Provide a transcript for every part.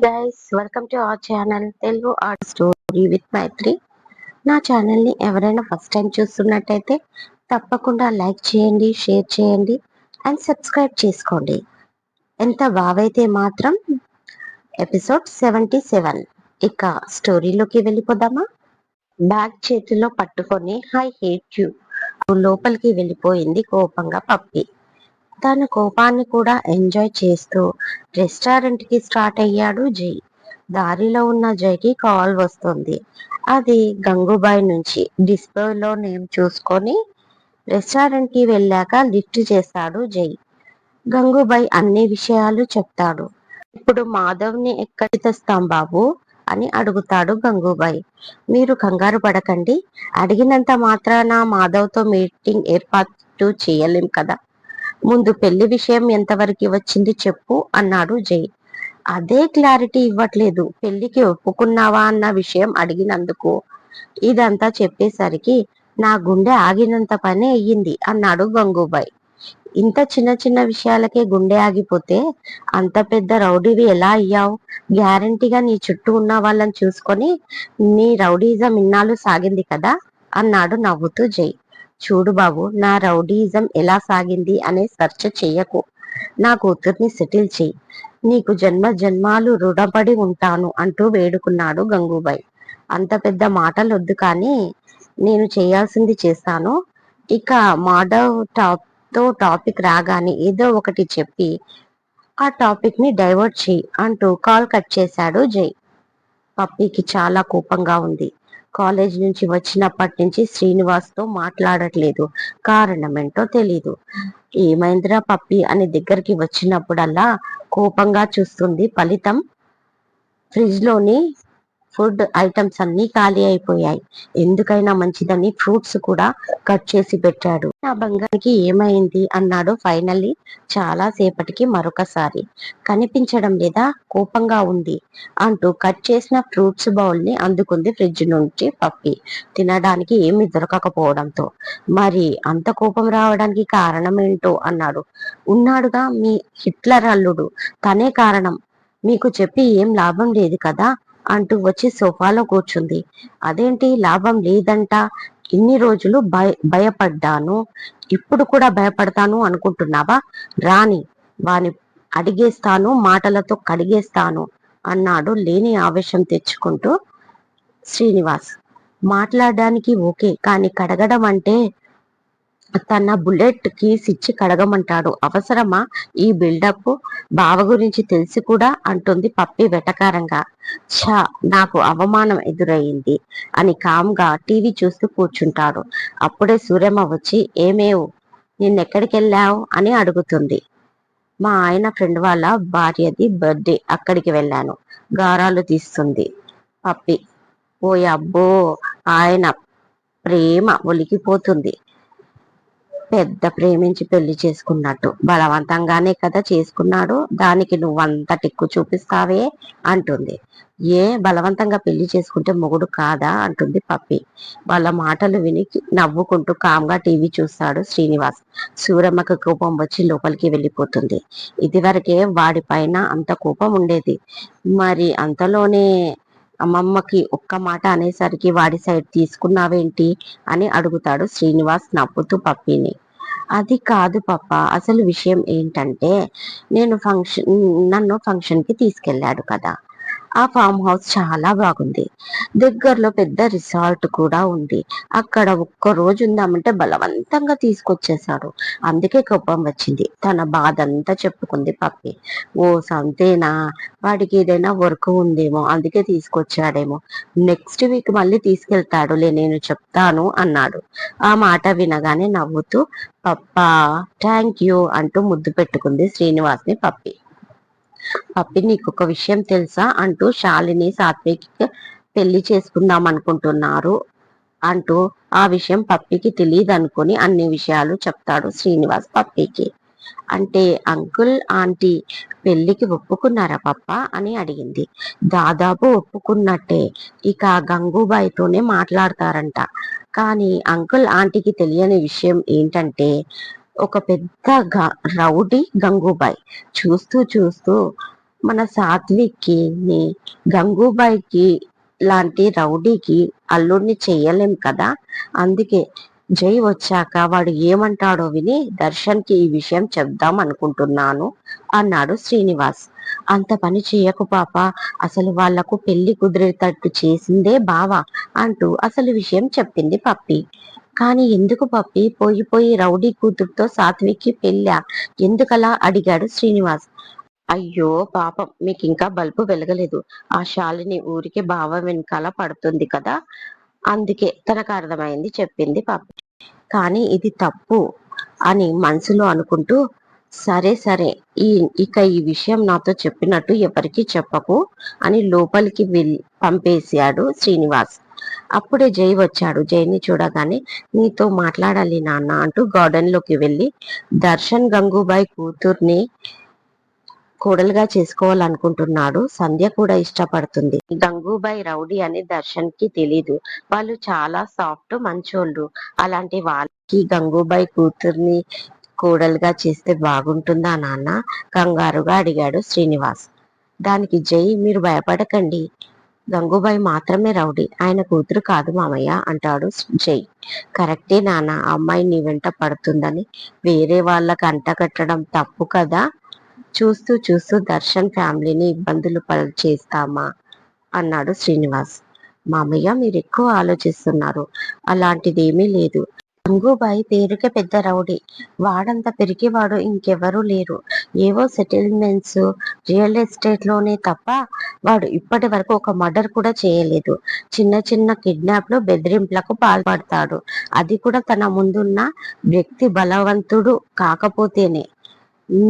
Guys, welcome to our channel Telugu art story with Maitri. నా ఛానల్ని ఎవరైనా ఫస్ట్ టైం చూస్తున్నట్టయితే తప్పకుండా లైక్ చేయండి, షేర్ చేయండి అండ్ సబ్స్క్రైబ్ చేసుకోండి. ఎంత బావైతే మాత్రం ఎపిసోడ్ 77. ఇక స్టోరీలోకి వెళ్ళిపోదామా? బ్యాగ్ చేతిలో పట్టుకొని ఐ హేట్ యూ లోపలికి వెళ్ళిపోయింది కోపంగా పప్పి. తన కోపాన్ని కూడా ఎంజాయ్ చేస్తూ రెస్టారెంట్ కి స్టార్ట్ అయ్యాడు జై. దారిలో ఉన్న జైకి కాల్ వస్తుంది. అది గంగూబాయ్ నుంచి. డిస్ప్లేలో నేమ్ చూసుకొని రెస్టారెంట్ కి వెళ్ళాక లిఫ్ట్ చేస్తాడు జై. గంగూబాయ్ అన్ని విషయాలు చెప్తాడు. ఇప్పుడు మాధవ్ని ఎక్కడి తెస్తాం బాబు అని అడుగుతాడు గంగూబాయ్. మీరు కంగారు పడకండి, అడిగినంత మాత్రాన మాధవ్తో మీటింగ్ ఏర్పాటు చేయలేం కదా. ముందు పెళ్లి విషయం ఎంతవరకు వచ్చింది చెప్పు అన్నాడు జై. అదే క్లారిటీ ఇవ్వట్లేదు. పెళ్లికి ఒప్పుకున్నావా అన్న విషయం అడిగినందుకు ఇదంతా చెప్పేసరికి నా గుండె ఆగినంత పని అయ్యింది అన్నాడు గంగూబాయ్. ఇంత చిన్న చిన్న విషయాలకే గుండె ఆగిపోతే అంత పెద్ద రౌడీవి ఎలా అయ్యావు? గ్యారంటీగా నీ చుట్టూ ఉన్న వాళ్ళని చూసుకొని నీ రౌడీజం ఇన్నాళ్ళు సాగింది కదా అన్నాడు నవ్వుతూ జై. చూడు బాబు, నా రౌడీయిజం ఎలా సాగింది అనే చర్చ చెయ్యకు. నా కూతుర్ని సెటిల్ చెయ్యి, నీకు జన్మ జన్మాలు రుణపడి ఉంటాను అంటూ వేడుకున్నాడు గంగూబాయ్. అంత పెద్ద మాటలు వద్దు కానీ నేను చేయాల్సింది చేస్తాను. ఇక మాధవ్ టాపిక్ రాగానే ఏదో ఒకటి చెప్పి ఆ టాపిక్ ని డైవర్ట్ చెయ్యి అంటూ కాల్ కట్ చేశాడు జై. పప్పికి చాలా కోపంగా ఉంది. కాలేజ్ నుంచి వచ్చినప్పటి నుంచి శ్రీనివాస్ తో మాట్లాడట్లేదు. కారణం ఏంటో తెలీదు. ఏమైందిరా పప్పి అని దగ్గరికి వచ్చినప్పుడల్లా కోపంగా చూస్తుంది. ఫలితం ఫ్రిడ్జ్ లోని ఫుడ్ ఐటమ్స్ అన్ని ఖాళీ అయిపోయాయి. ఎందుకైనా మంచిదని ఫ్రూట్స్ కూడా కట్ చేసి పెట్టాడు. నా బంగారికి ఏమైంది అన్నాడు ఫైనల్లీ చాలా సేపటికి మరొకసారి. కనిపించడం లేదా, కోపంగా ఉంది అంటూ కట్ చేసిన ఫ్రూట్స్ బౌల్ ని అందుకుంది ఫ్రిడ్జ్ నుంచి పప్పి. తినడానికి ఏమీ దొరకకపోవడంతో. మరి అంత కోపం రావడానికి కారణం ఏంటో అన్నాడు. ఉన్నాడుగా మీ హిట్లర్ అల్లుడు, తనే కారణం. మీకు చెప్పి ఏం లాభం లేదు కదా అంటూ వచ్చి సోఫాలో కూర్చుంది. అదేంటి లాభం లేదంట? ఇన్ని రోజులు భయపడ్డాను, ఇప్పుడు కూడా భయపడతాను అనుకుంటున్నావా? రాని వాని అడిగేస్తాను, మాటలతో కడిగేస్తాను అన్నాడు లేని ఆవేశం తెచ్చుకుంటూ శ్రీనివాస్. మాట్లాడడానికి ఓకే, కానీ కడగడం అంటే తన బుల్లెట్ కీస్ ఇచ్చి కడగమంటాడు. అవసరమా ఈ బిల్డప్? బావ గురించి తెలిసి కూడా అంటుంది పప్పి వెటకారంగా. ఛా, నాకు అవమానం ఎదురయ్యింది అని కామ్గా టీవీ చూస్తూ కూర్చుంటాడు. అప్పుడే సూర్యమ్మ వచ్చి ఏమేవ్, నిన్నెక్కడికెళ్ళావు అని అడుగుతుంది. మా ఆయన ఫ్రెండ్ వాళ్ళ భార్యది బర్త్డే, అక్కడికి వెళ్ళాను గారాలు తీస్తుంది పప్పి. ఓ అబ్బో, ఆయన ప్రేమ ఒలికిపోతుంది. పెద్ద ప్రేమించి పెళ్లి చేసుకున్నట్టు, బలవంతంగానే కదా చేసుకున్నాడు, దానికి నువ్వంత టిక్కు చూపిస్తావే అంటుంది. ఏ బలవంతంగా పెళ్లి చేసుకుంటే మొగుడు కాదా అంటుంది పప్పి. వాళ్ళ మాటలు విని నవ్వుకుంటూ కామ్గా టీవీ చూస్తాడు శ్రీనివాస్. సూరమ్మకు కోపం వచ్చి లోపలికి వెళ్ళిపోతుంది. ఇదివరకే వాడి పైన అంత కోపం ఉండేది, మరి అంతలోనే అమ్మమ్మకి ఒక్క మాట అనేసరికి వాడి సైడ్ తీసుకున్నావేంటి అని అడుగుతాడు శ్రీనివాస్ నవ్వుతూ పప్పిని. అది కాదు పప్ప, అసలు విషయం ఏంటంటే నన్ను ఫంక్షన్ కి తీసుకెళ్లాడు కదా. ఆ ఫామ్ హౌస్ చాలా బాగుంది. దగ్గరలో పెద్ద రిసార్ట్ కూడా ఉంది. అక్కడ ఒక్క రోజు ఉందామంటే బలవంతంగా తీసుకొచ్చేశాడు. అందుకే కోపం వచ్చింది. తన బాధ అంతా చెప్పుకుంది పప్పి. ఓ సంతేనా, వాడికి ఏదైనా వర్క్ ఉందేమో అందుకే తీసుకొచ్చాడేమో. నెక్స్ట్ వీక్ మళ్ళీ తీసుకెళ్తాడులే, నేను చెప్తాను అన్నాడు. ఆ మాట వినగానే నవ్వుతూ పప్పా థ్యాంక్ యూ అంటూ ముద్దు పెట్టుకుంది శ్రీనివాస్ ని పప్పి. పప్పి, నీకు ఒక విషయం తెలుసా అంటూ శాలిని సాత్విక్ పెళ్లి చేసుకుందాం అనుకుంటున్నారు అంటూ ఆ విషయం పప్పికి తెలియదు అనుకుని అన్ని విషయాలు చెప్తాడు శ్రీనివాస్ పప్పికి. అంటే అంకుల్ ఆంటీ పెళ్లికి ఒప్పుకున్నారా పప్ప అని అడిగింది. దాదాపు ఒప్పుకున్నట్టే, ఇక గంగూబాయ్తోనే మాట్లాడతారంట. కానీ అంకుల్ ఆంటీకి తెలియని విషయం ఏంటంటే ఒక పెద్ద రౌడీ గంగూబాయ్ చూస్తూ చూస్తూ మన సాత్విక్కి గంగూబాయికి లాంటి రౌడీకి అల్లుడిని చెయ్యలేం కదా. అందుకే జై వచ్చాక వాడు ఏమంటాడో విని దర్శన్కి ఈ విషయం చెప్దాం అనుకుంటున్నాను అన్నాడు శ్రీనివాస్. అంత పని చెయ్యకు పాప, అసలు వాళ్లకు పెళ్లి కుదిరేటట్టు చేసిందే బావ అంటూ అసలు విషయం చెప్పింది పప్పి. కానీ ఎందుకు పప్పి, పోయి పోయి రౌడీ కూతురుతో సాత్విక్కి పెళ్ళా, ఎందుకలా అడిగాడు శ్రీనివాస్. అయ్యో పాపం, మీకింకా బల్బు వెలగలేదు. ఆ శాలిని ఊరికి బావ వెనకాల పడుతుంది కదా, అందుకే తనకు అర్థమైంది చెప్పింది పప్పి. కానీ ఇది తప్పు అని మనసులో అనుకుంటూ, సరే సరే, ఈ విషయం నాతో చెప్పినట్టు ఎవరికి చెప్పకు అని లోపలికి పంపేశాడు శ్రీనివాస్. అప్పుడే జై వచ్చాడు. జైని చూడగానే నీతో మాట్లాడాలి నాన్న అంటూ గార్డెన్ లోకి వెళ్లి దర్శన్ గంగూబాయ్ కూతుర్ని కోడలుగా చేసుకోవాలనుకుంటున్నాడు. సంధ్య కూడా ఇష్టపడుతుంది. గంగూబాయ్ రౌడీ అని దర్శన్ కి తెలీదు. వాళ్ళు చాలా సాఫ్ట్ మంచోళ్ళు. అలాంటి వాళ్ళకి గంగూబాయ్ కూతుర్ని కోడలుగా చేస్తే బాగుంటుందా నాన్న, కంగారుగా అడిగాడు శ్రీనివాస్. దానికి జై, మీరు భయపడకండి, గంగూబాయ్ మాత్రమే రౌడీ, ఆయన కూతురు కాదు మామయ్య అంటాడు జై. కరెక్టే నాన్న, ఆ అమ్మాయి నీ వెంట పడుతుందని వేరే వాళ్ళకి అంటగట్టడం తప్పు కదా. చూస్తూ చూస్తూ దర్శన్ ఫ్యామిలీని ఇబ్బందులు చేస్తామా అన్నాడు శ్రీనివాస్. మామయ్య, మీరు ఎక్కువ ఆలోచిస్తున్నారు, అలాంటిదేమీ లేదు. గంగూబాయి పేరుకే పెద్ద రౌడీ, వాడంత పెరిగేవాడు ఇంకెవరూ లేరు. ఏవో సెటిల్మెంట్స్, రియల్ ఎస్టేట్ లోనే తప్ప వాడు ఇప్పటి వరకు ఒక మర్డర్ కూడా చేయలేదు. చిన్న చిన్న కిడ్నాప్లు, బెదిరింపులకు పాల్పడతాడు. అది కూడా తన ముందున్న వ్యక్తి బలవంతుడు కాకపోతేనే.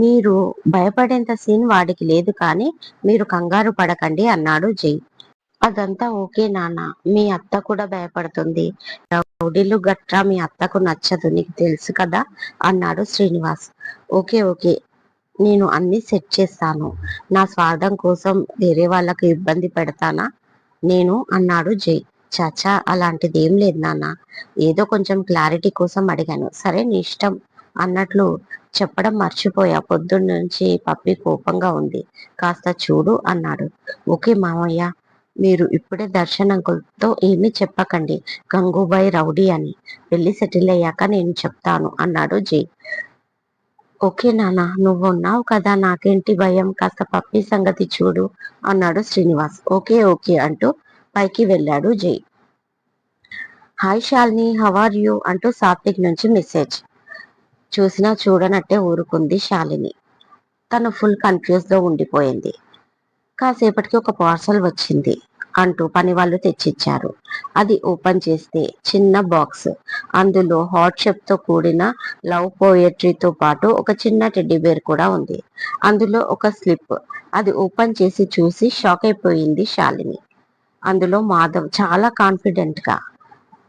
మీరు భయపడేంత సీన్ వాడికి లేదు, కానీ మీరు కంగారు పడకండి అన్నాడు జై. అదంతా ఓకే నాన్న, మీ అత్త కూడా భయపడుతుంది. రౌడీలు గట్రా మీ అత్తకు నచ్చదు, నీకు తెలుసు కదా అన్నాడు శ్రీనివాస్. ఓకే ఓకే, నేను అన్ని సెట్ చేస్తాను. నా స్వార్థం కోసం వేరే వాళ్ళకు ఇబ్బంది పెడతానా నేను అన్నాడు జై. చాచా, అలాంటిది ఏం లేదు నాన్న, ఏదో కొంచెం క్లారిటీ కోసం అడిగాను. సరే నీ ఇష్టం అన్నట్లు చెప్పడం మర్చిపోయా, పొద్దున్నుంచి పప్పి కోపంగా ఉంది, కాస్త చూడు అన్నాడు. ఓకే మామయ్య, మీరు ఇప్పుడే దర్శన్ అంకుల్తో ఏమీ చెప్పకండి గంగూబాయ్ రౌడీ అని, పెళ్లి సెటిల్ అయ్యాక నేను చెప్తాను అన్నాడు జై. ఓకే నాన్న, నువ్వున్నావు కదా, నాకేంటి భయం, కాస్త పప్పి సంగతి చూడు అన్నాడు శ్రీనివాస్. ఓకే ఓకే అంటూ పైకి వెళ్ళాడు Jai. Hi Shalini, how are you అంటూ సాత్విక్ నుంచి మెసేజ్. చూసినా చూడనట్టే ఊరుకుంది శాలిని. తను ఫుల్ కన్ఫ్యూజ్ లో ఉండిపోయింది. కాసేపటికి ఒక పార్సల్ వచ్చింది అంటూ పని వాళ్ళు తెచ్చిచ్చారు. అది ఓపెన్ చేస్తే చిన్న బాక్స్, అందులో హాట్ షేప్ తో కూడిన లవ్ పోయట్రీతో పాటు ఒక చిన్న టెడ్డీ బేర్ కూడా ఉంది. అందులో ఒక స్లిప్. అది ఓపెన్ చేసి చూసి షాక్ అయిపోయింది శాలిని. అందులో మాధవ్ చాలా కాన్ఫిడెంట్ గా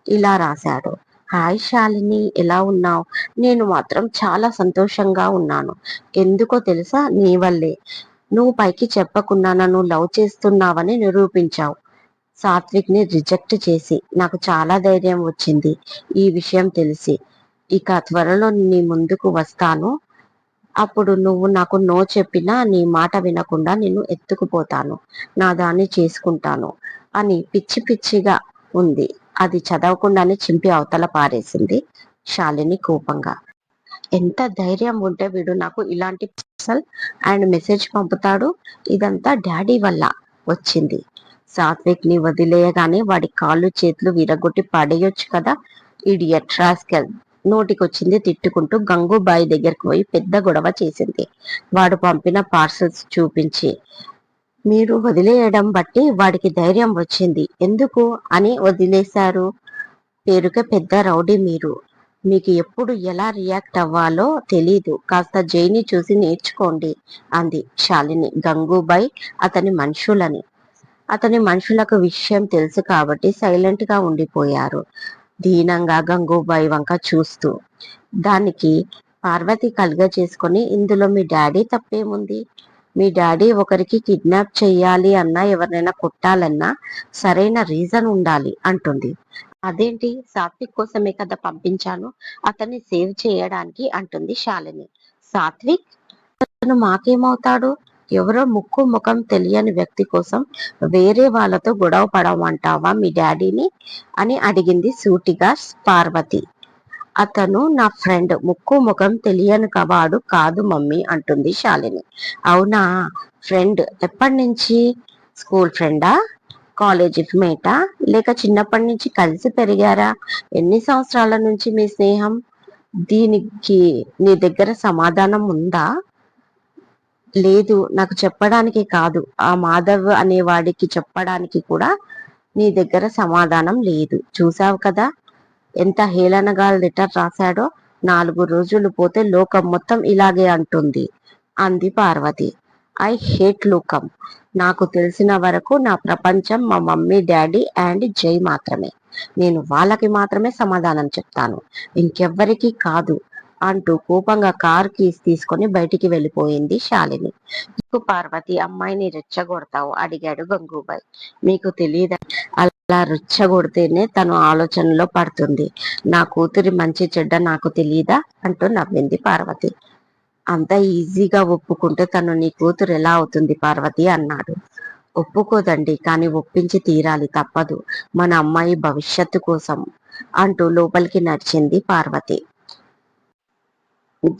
ఇలా రాశాడు. హాయ్ శాలిని, ఎలా ఉన్నావు? నేను మాత్రం చాలా సంతోషంగా ఉన్నాను. ఎందుకో తెలుసా, నీ వల్లే. నువ్వు పైకి చెప్పకుండా నన్ను లవ్ చేస్తున్నావని నిరూపించావు. సాత్విక్ ని రిజెక్ట్ చేసి నాకు చాలా ధైర్యం వచ్చింది ఈ విషయం తెలిసి. ఇక త్వరలో నీ ముందుకు వస్తాను. అప్పుడు నువ్వు నాకు నో చెప్పినా నీ మాట వినకుండా నిన్ను ఎత్తుకుపోతాను, నా దాన్ని చేసుకుంటాను అని పిచ్చి పిచ్చిగా ఉంది. అది చదవకుండానే చింపి అవతల పారేసింది శాలిని కోపంగా. ఎంత ధైర్యం ఉంటే వీడు నాకు ఇలాంటి పార్సల్ అండ్ మెసేజ్ పంపుతాడు. ఇదంతా డాడీ వల్ల వచ్చింది. సాత్విక్ ని వదిలేయగానే వాడి కాళ్ళు చేతులు విరగొట్టి పడేయొచ్చు కదా. ఇడియట్ రాస్కెల్, నోటికొచ్చింది తిట్టుకుంటూ గంగూబాయి దగ్గరికి పోయి పెద్ద గొడవ చేసింది. వాడు పంపిన పార్సల్స్ చూపించి, మీరు వదిలేయడం బట్టి వాడికి ధైర్యం వచ్చింది, ఎందుకు అని వదిలేశారు. పేరుకే పెద్ద రౌడీ మీరు, మీకు ఎప్పుడు ఎలా రియాక్ట్ అవ్వాలో తెలీదు, కాస్త జైని చూసి నేర్చుకోండి అంది శాలిని. గంగూబాయ్ అతని మనుషులకు విషయం తెలుసు కాబట్టి సైలెంట్ గా ఉండిపోయారు. దీనంగా గంగూబాయ్ వంక చూస్తూ, దానికి పార్వతి కలుగ చేసుకొని, ఇందులో మీ డాడీ తప్పేముంది? మీ డాడీ ఒకరికి కిడ్నాప్ చెయ్యాలి అన్నా, ఎవరినైనా కొట్టాలన్నా సరైన రీజన్ ఉండాలి అంటుంది. అదేంటి, సాత్విక్ కోసమే కదా పంపించాను, అతన్ని సేవ్ చేయడానికి అంటుంది శాలిని. సాత్విక్? అతను మాకేమవుతాడు? ఎవరో ముక్కు ముఖం తెలియని వ్యక్తి కోసం వేరే వాళ్ళతో గొడవ పడమంటావా మీ డాడీని అని అడిగింది సూటిగా పార్వతి. అతను నా ఫ్రెండ్, ముక్కు ముఖం తెలియని వాడు కాదు మమ్మీ అంటుంది శాలిని. అవునా, ఫ్రెండ్ ఎప్పటి నుంచి? స్కూల్ ఫ్రెండా, కాలేజీ మేటా, లేక చిన్నప్పటి నుంచి కలిసి పెరిగారా? ఎన్ని సంవత్సరాల నుంచి మీ స్నేహం? దీనికి నీ దగ్గర సమాధానం ఉందా? లేదు, నాకు చెప్పడానికి కాదు, ఆ మాధవ్ అనేవాడికి చెప్పడానికి కూడా నీ దగ్గర సమాధానం లేదు. చూసావు కదా ఎంత హేళనగా లెటర్ రాశాడో. 4 రోజులు పోతే లోకం మొత్తం ఇలాగే అంటుంది అంది పార్వతి. ఐ హేట్ లోకం. నాకు తెలిసిన వరకు నా ప్రపంచం మా మమ్మీ డాడీ అండ్ జై మాత్రమే. నేను వాళ్ళకి మాత్రమే సమాధానం చెప్తాను, ఇంకెవ్వరికీ కాదు అంటూ కోపంగా కార్ కీస్ తీసుకొని బయటికి వెళ్ళిపోయింది శాలిని. నీకు పార్వతి అమ్మాయిని రెచ్చగొడతావు అడిగాడు గంగూబాయ్. మీకు తెలియదా, అలా రెచ్చగొడితేనే తను ఆలోచనలో పడుతుంది. నా కూతురి మంచి చెడ్డ నాకు తెలియదా అంటూ నవ్వింది పార్వతి. అంత ఈజీగా ఒప్పుకుంటే తను నీ కూతురు ఎలా అవుతుంది పార్వతి అన్నాడు. ఒప్పుకోదండి, కానీ ఒప్పించి తీరాలి, తప్పదు, మన అమ్మాయి భవిష్యత్తు కోసం అంటూ లోపలికి నడిచింది పార్వతి.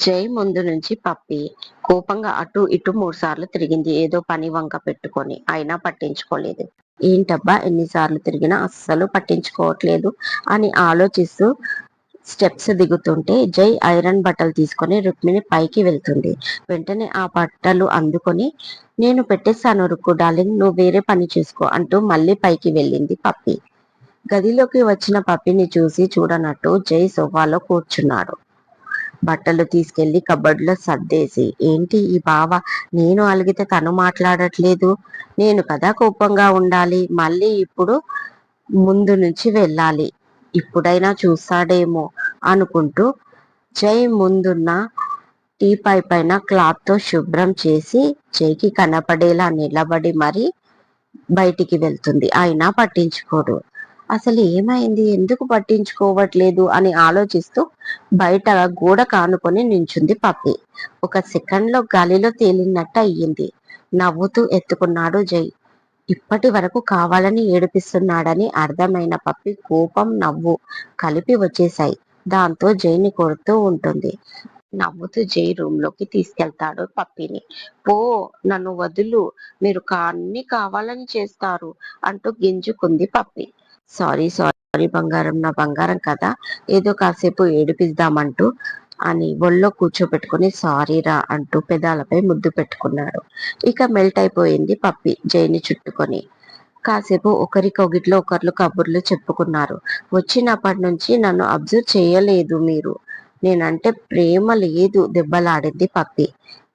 జై ముందు నుంచి పప్పి కోపంగా అటు ఇటు 3 సార్లు తిరిగింది, ఏదో పని వంక పెట్టుకొని. అయినా పట్టించుకోలేదు. ఏంటబ్బా ఎన్నిసార్లు తిరిగినా అస్సలు పట్టించుకోవట్లేదు అని ఆలోచిస్తూ స్టెప్స్ దిగుతుంటే జై ఐరన్ బట్టలు తీసుకొని రుక్మిణి పైకి వెళ్తుంది. వెంటనే ఆ బట్టలు అందుకొని, నేను పెట్టేస్తాను రుక్కు డార్లింగ్, నువ్వు వేరే పని చేసుకో అంటూ మళ్ళీ పైకి వెళ్ళింది పప్పి. గదిలోకి వచ్చిన పప్పిని చూసి చూడనట్టు జై సోఫాలో కూర్చున్నాడు. బట్టలు తీసుకెళ్లి కబడ్లో సర్దేసి, ఏంటి ఈ బావ, నేను అలిగితే తను మాట్లాడట్లేదు, నేను కదా కోపంగా ఉండాలి, మళ్ళీ ఇప్పుడు ముందు నుంచి వెళ్ళాలి, ఇప్పుడైనా చూస్తాడేమో అనుకుంటూ జై ముందున్న టీపై పైన క్లాత్ తో శుభ్రం చేసి జైకి కనపడేలా నిలబడి మరి బయటికి వెళ్తుంది. అయినా పట్టించుకోడు. అసలు ఏమైంది, ఎందుకు పట్టించుకోవట్లేదు అని ఆలోచిస్తూ బయట గోడ కానుకొని నించుంది పప్పి. ఒక సెకండ్ లో గాలిలో తేలినట్టు అయ్యింది. నవ్వుతూ ఎత్తుకున్నాడు జై. ఇప్పటి వరకు కావాలని ఏడిపిస్తున్నాడని అర్థమైన పప్పి కోపం నవ్వు కలిపి వచ్చేశాయి. దాంతో జైని కొడుతూ ఉంటుంది. నవ్వుతూ జై రూమ్ లోకి తీసుకెళ్తాడు పప్పిని. పో, నన్ను వదులు, మీరు అన్ని కావాలని చేస్తారు అంటూ గింజుకుంది పప్పి. సారీ సారీ బంగారం, నా బంగారం కదా, ఏదో కాసేపు ఏడిపిద్దామంటూ అని ఒళ్ళో కూర్చోపెట్టుకుని సారీరా అంటూ పెదాలపై ముద్దు పెట్టుకున్నాడు. ఇక మెల్ట్ అయిపోయింది పప్పి జైని చుట్టుకొని. కాసేపు ఒకరికొగిట్లో ఒకరు కబుర్లు చెప్పుకున్నారు. వచ్చినప్పటి నుంచి నన్ను అబ్జర్వ్ చేయలేదు మీరు, నేనంటే ప్రేమ లేదు దెబ్బలాడింది పప్పి.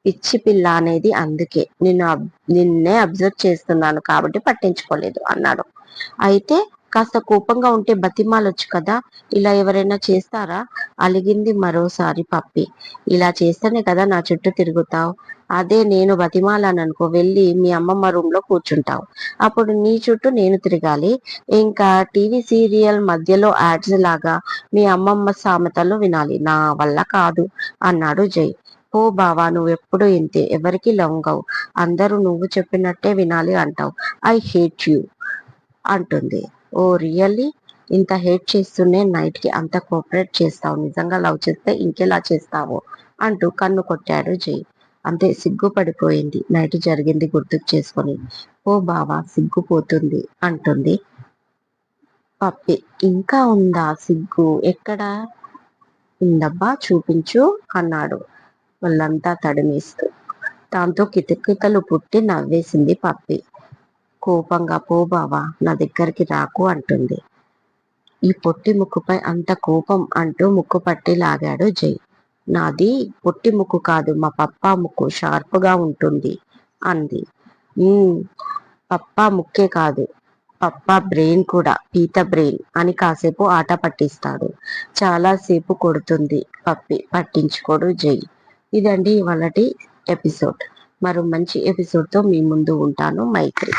పిచ్చి పిల్ల అనేది అందుకే, నిన్నే అబ్జర్వ్ చేస్తున్నాను కాబట్టి పట్టించుకోలేదు అన్నాడు. అయితే కాస్త కోపంగా ఉంటే బతిమాలొచ్చు కదా, ఇలా ఎవరైనా చేస్తారా అలిగింది మరోసారి పప్పి. ఇలా చేస్తేనే కదా నా చుట్టూ తిరుగుతావు, అదే నేను బతిమాలననుకో వెళ్ళి మీ అమ్మమ్మ రూమ్ లో కూర్చుంటావు, అప్పుడు నీ చుట్టూ నేను తిరగాలి, ఇంకా టీవీ సీరియల్ మధ్యలో యాడ్స్ లాగా మీ అమ్మమ్మ సామెతలు వినాలి, నా వల్ల కాదు అన్నాడు జై. ఓ బావా, నువ్వెప్పుడు ఇంతే, ఎవరికి లొంగవు, అందరూ నువ్వు చెప్పినట్టే వినాలి అంటావు, ఐ హేట్ యూ అంటుంది. ఓ రియల్లీ, ఇంత హేట్ చేస్తూనే నైట్ కి అంత కోఆపరేట్ చేస్తావు, నిజంగా లవ్ చేస్తే ఇంకెలా చేస్తావు అంటూ కన్ను కొట్టాడు జై. అంతే, సిగ్గుపడిపోయింది నైట్ జరిగింది గుర్తుకు చేసుకొని. ఓ బావా సిగ్గుపోతుంది అంటుంది పప్పి. ఇంకా ఉందా సిగ్గు, ఎక్కడా ఉందబ్బా చూపించు అన్నాడు వాళ్ళంతా తడిమేస్తూ. దాంతో కితకితలు పుట్టి నవ్వేసింది పప్పి. కోపంగా పో బావా, నా దగ్గరికి రాకు అంటుంది. ఈ పొట్టి ముక్కుపై అంత కోపం అంటూ ముక్కు పట్టి లాగాడు జై. నాది పొట్టి ముక్కు కాదు, మా పప్పా ముక్కు షార్ప్ గా ఉంటుంది అంది. పప్పా ముక్కే కాదు, పప్పా బ్రెయిన్ కూడా, పీత బ్రెయిన్ అని కాసేపు ఆట పట్టిస్తాడు, చాలా సేపు కొడుతుంది పప్పి, పట్టించుకోడు జై. ఇదండి ఇవాళటి ఎపిసోడ్. మరో మంచి ఎపిసోడ్ తో మీ ముందు ఉంటాను. మైత్రి.